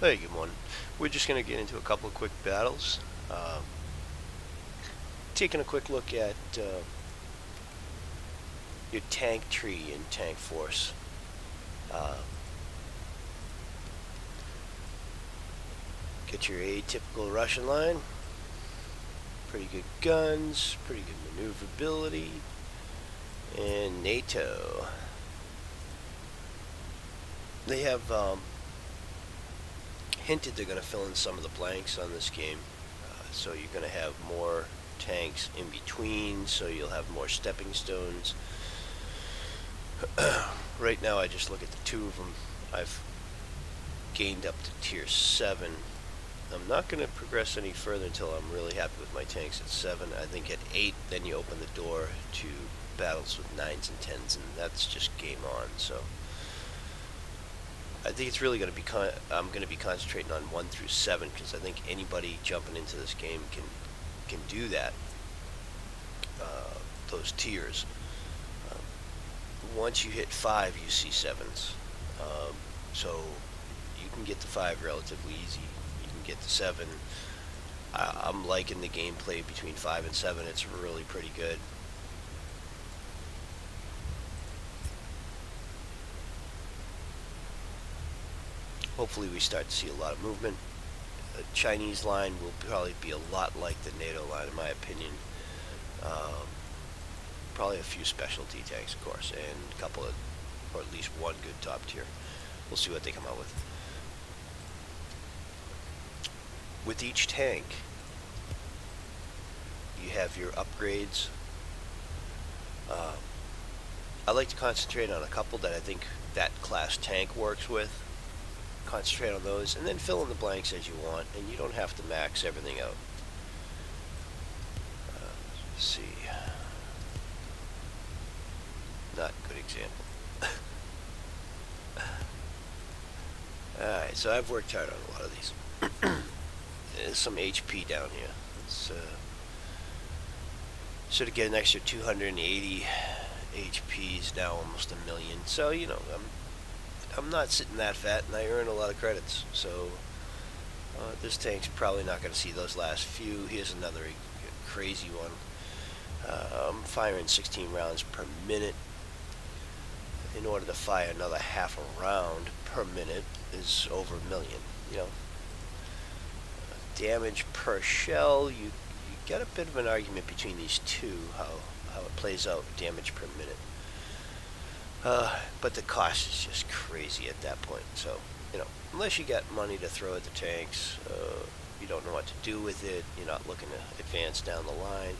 Hey, good morning. We're just going to get into a couple of quick battles. Taking a quick look at your tank tree in TankForce. Uh, get your atypical Russian line. Pretty good guns, pretty good maneuverability, and NATO. They have hinted they're going to fill in some of the blanks on this game. So you're going to have more tanks in between, so you'll have more stepping stones. Right now I just look at the two of them. I've gained up to tier 7. I'm not going to progress any further until I'm really happy with my tanks at 7. I think at 8 then you open the door to battles with 9s and 10s, and that's just game on. So I think it's really going to be I'm going to be concentrating on 1 through 7, because I think anybody jumping into this game can do that. Those tiers. Once you hit 5, you see 7s. So you can get to 5 relatively easy. You can get to 7. I'm liking the gameplay between 5 and 7. It's really pretty good. Hopefully we start to see a lot of movement. The Chinese line will probably be a lot like the NATO line, in my opinion. Probably a few specialty tanks, of course, and a couple of, or at least one good top tier. We'll see what they come out with. With each tank, you have your upgrades. I like to concentrate on a couple that I think that class tank works with. Concentrate on those, and then fill in the blanks as you want, and you don't have to max everything out. Let's see. Not a good example. Alright, so I've worked hard on a lot of these. There's some HP down here. Let's sort of get an extra 280 HPs, now almost 1,000,000. So, you know, I'm not sitting that fat, and I earn a lot of credits. So this tank's probably not going to see those last few. Here's another crazy one. I'm firing 16 rounds per minute. In order to fire another half a round per minute is over 1,000,000. You know, damage per shell. You get a bit of an argument between these two, how it plays out, damage per minute. But the cost is just crazy at that point. So, you know, unless you got money to throw at the tanks, you don't know what to do with it, you're not looking to advance down the line,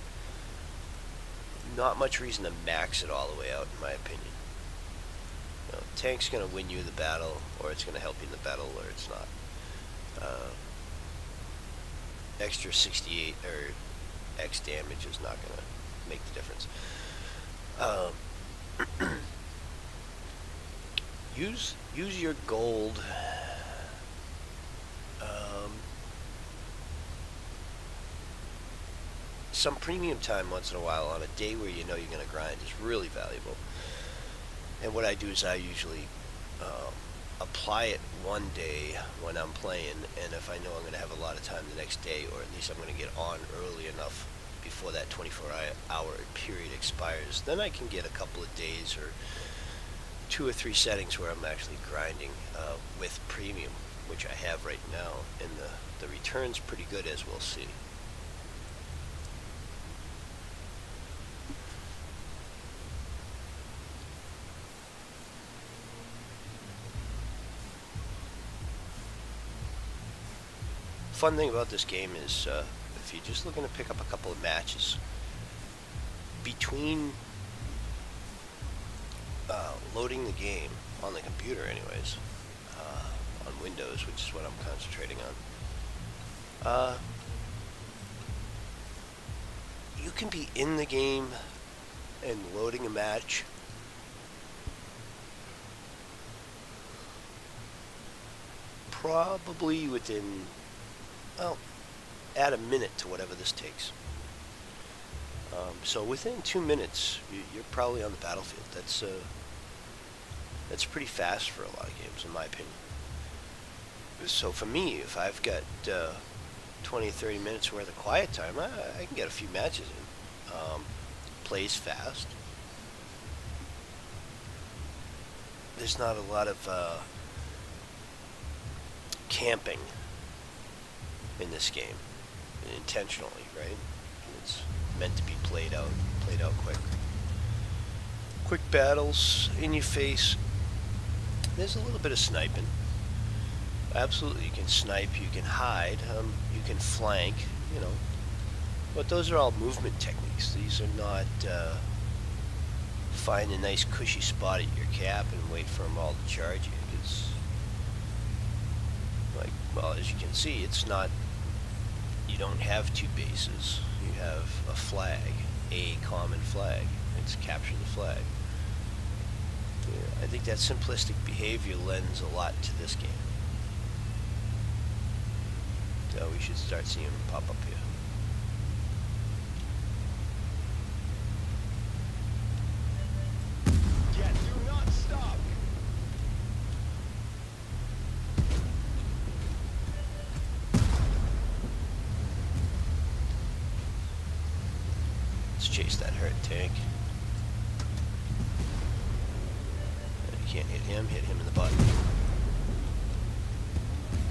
not much reason to max it all the way out, in my opinion. You know, tank's going to win you the battle, or it's going to help you in the battle, or it's not. Extra 68 or X damage is not going to make the difference. Use your gold. Some premium time once in a while on a day where you know you're going to grind is really valuable. And what I do is I usually apply it one day when I'm playing, and if I know I'm going to have a lot of time the next day, or at least I'm going to get on early enough before that 24-hour period expires, then I can get a couple of days or 2 or 3 settings where I'm actually grinding with premium, which I have right now, and the return's pretty good, as we'll see. Fun thing about this game is if you're just looking to pick up a couple of matches between loading the game on the computer, anyways, on Windows, which is what I'm concentrating on, you can be in the game and loading a match probably within, well, add a minute to whatever this takes. So within 2 minutes, you're probably on the battlefield. That's pretty fast for a lot of games, in my opinion. So for me, if I've got 20 or 30 minutes worth of quiet time, I can get a few matches in. Plays fast. There's not a lot of camping in this game, intentionally, right? It's meant to be played out quick. Quick battles, in your face. There's a little bit of sniping. Absolutely, you can snipe, you can hide, you can flank, you know. But those are all movement techniques. These are not find a nice cushy spot at your cap and wait for them all to charge you. Because, like, well, as you can see, it's not, you don't have two bases. You have a flag, a common flag. It's capture the flag. Yeah, I think that simplistic behavior lends a lot to this game. So we should start seeing them pop up here. Yeah, do not stop. Let's chase that hurt tank. You can't hit him in the butt.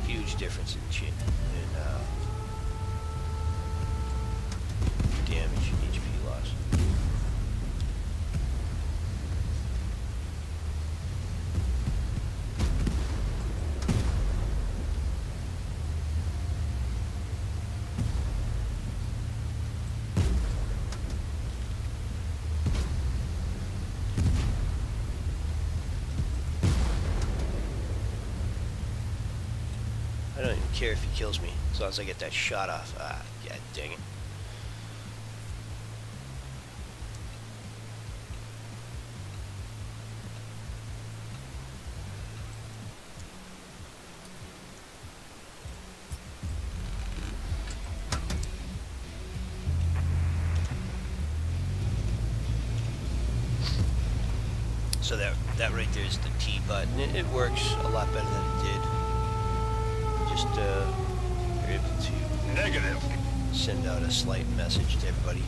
Huge difference in damage and HP loss. I don't even care if he kills me, as long as I get that shot off. Ah, yeah, dang it. So that right there is the T button. It works a lot better than it did. Just you're able to Negative. send out a slight message to everybody.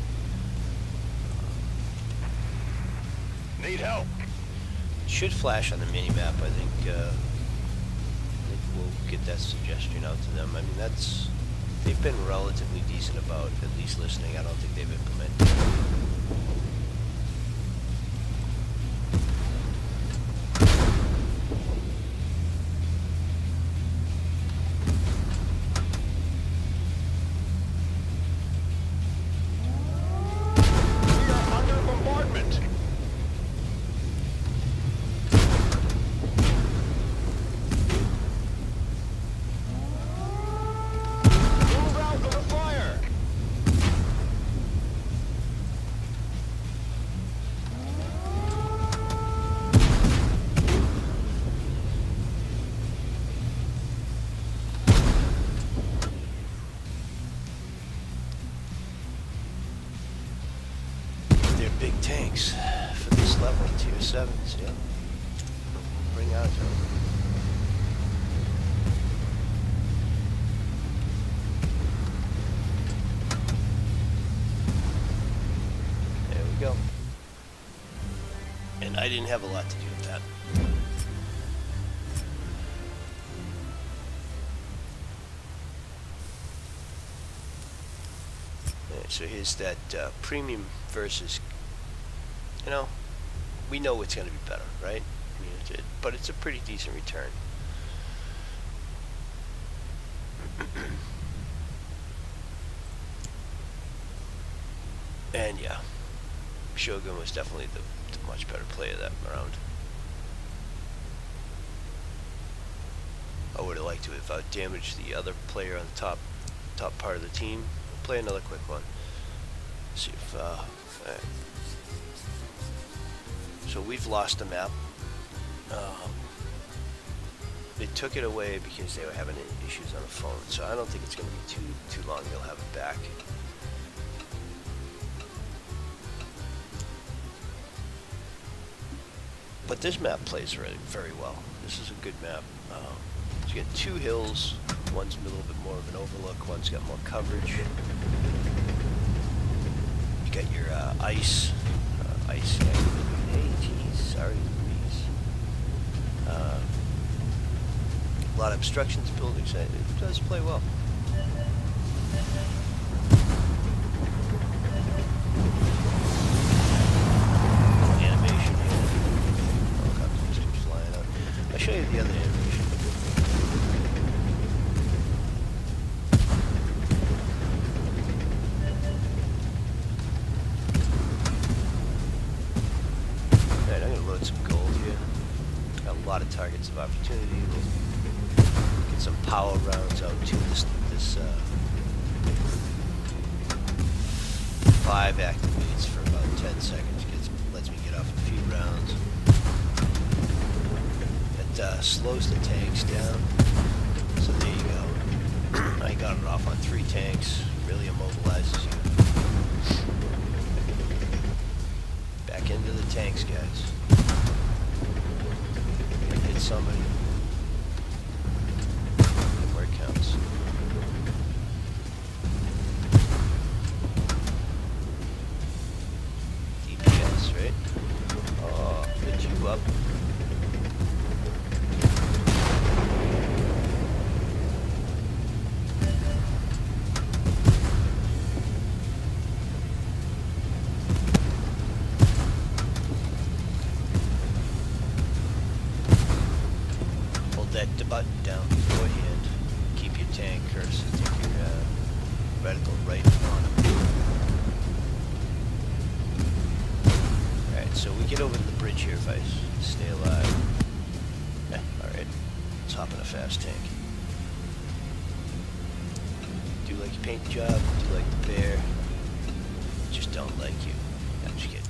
Need help. It should flash on the mini-map. I think we'll get that suggestion out to them. I mean, they've been relatively decent about at least listening. I don't think they've implemented it. Big tanks for this level, tier 7s, yeah. Bring out to them. There we go. And I didn't have a lot to do with that. Alright, so here's that premium versus. You know, we know it's going to be better, right? I mean, but it's a pretty decent return. And yeah, Shogun was definitely the much better player that round. I would have liked to have outdamaged the other player on the top part of the team. We'll play another quick one. See if alright. So we've lost the map. They took it away because they were having issues on the phone. So I don't think it's going to be too long. They'll have it back. But this map plays very well. This is a good map. As you got two hills. One's a little bit more of an overlook. One's got more coverage. You got your ice. Ice. Hey, geez, sorry, breeze. A lot of obstructions buildings. It does play well. Animation here. All kinds of things flying out. I'll show you the other animation. Alright, I'm gonna load some gold here. Got a lot of targets of opportunity. We'll get some power rounds out to this 5 activates for about 10 seconds. Lets me get off a few rounds. It slows the tanks down. So there you go. I got it off on 3 tanks. Really immobilizes you. Back into the tanks, guys. Hit somebody. Where it counts. DPS, right? Oh, put you up. That button down beforehand. Keep your tank cursor. Take your reticle right on it. Alright, so we get over to the bridge here if I stay alive. Alright. Let's hop in a fast tank. Do like your paint job, do like the bear. Just don't like you. I'm just kidding.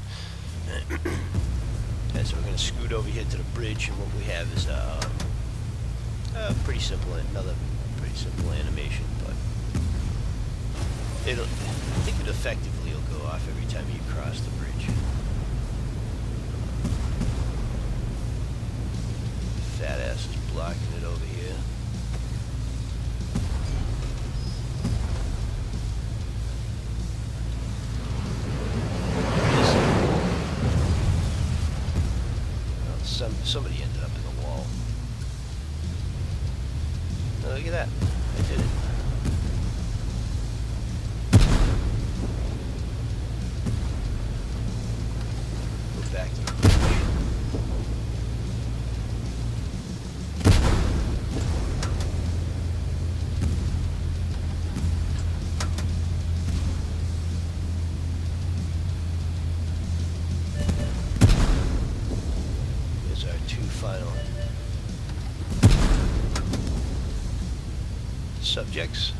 Okay, so we're gonna scoot over here to the bridge, and what we have is pretty simple, another pretty simple animation, but I think it effectively will go off every time you cross the bridge. Fat ass is blocking it over here. Well, somebody ended up in the wall. Oh, look at that. I did it. Go back to the bridge. Here's our 2 final subjects.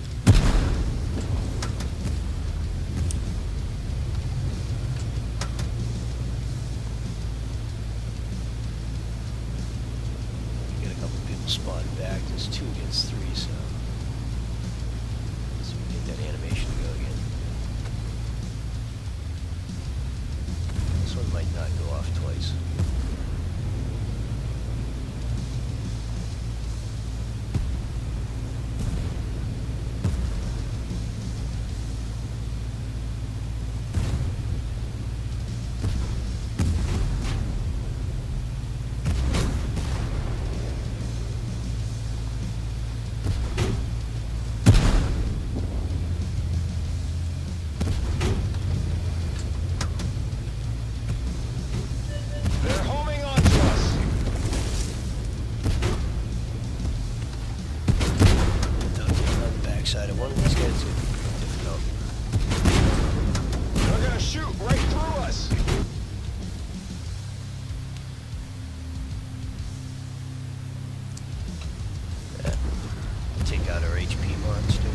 You get a couple people spawned back. There's 2 against 3, so let's get that animation to go again. This one might not go off twice. Side of one of these guys is going to be difficult. They're gonna shoot right through us. Take out our HP monster.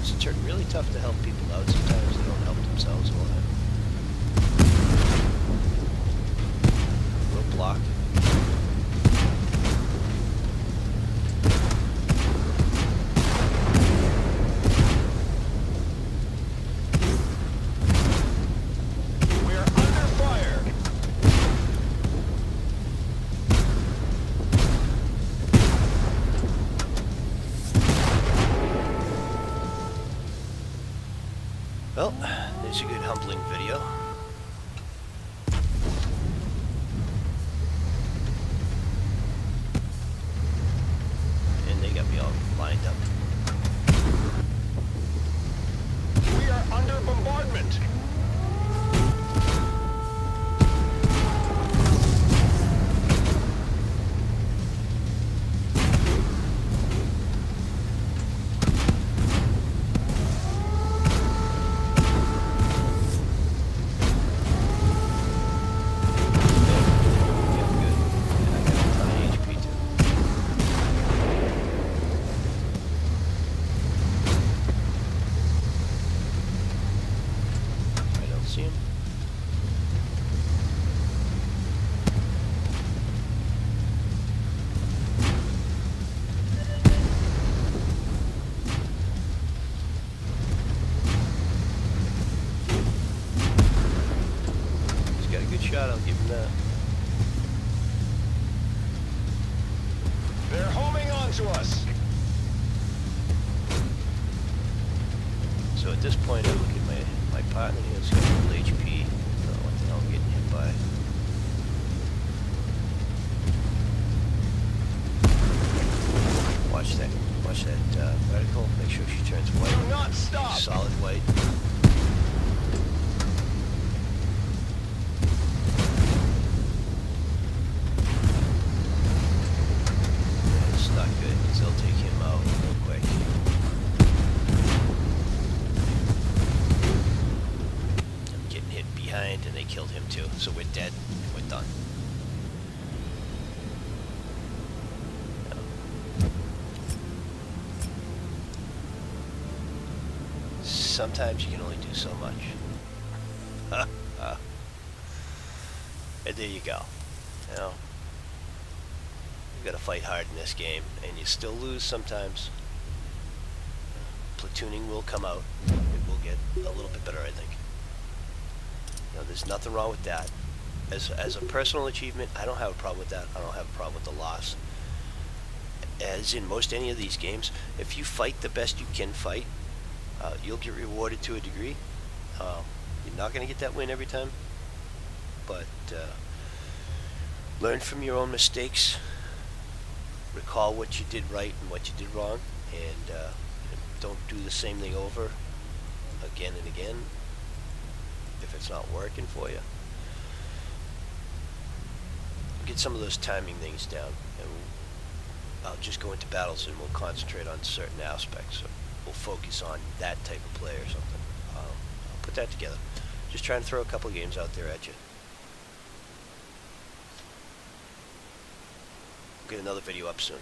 It's really tough to help people out sometimes. They don't help themselves a lot. Block. We're under fire. Well, there's a good humbling video. And they got me all lined up. We are under bombardment. Shot, I'll give him that. They're homing on to us. So at this point, I look at my partner. He has got a little HP. I don't know what the hell I'm getting hit by. Watch that. Watch that vertical. Make sure she turns white. Do not stop. Solid white. They'll take him out real quick. I'm getting hit behind and they killed him too. So we're dead. We're done. Sometimes you can only do so much. And there you go. You know, you gotta fight hard in this game, and you still lose sometimes. Platooning will come out. It will get a little bit better, I think. You know, there's nothing wrong with that. As a personal achievement, I don't have a problem with that. I don't have a problem with the loss. As in most any of these games, if you fight the best you can fight, you'll get rewarded to a degree. You're not going to get that win every time, but learn from your own mistakes. Recall what you did right and what you did wrong, and don't do the same thing over again and again if it's not working for you. Get some of those timing things down, and I'll just go into battles and we'll concentrate on certain aspects. So we'll focus on that type of play or something. I'll put that together. Just trying to throw a couple of games out there at you. Get another video up soon.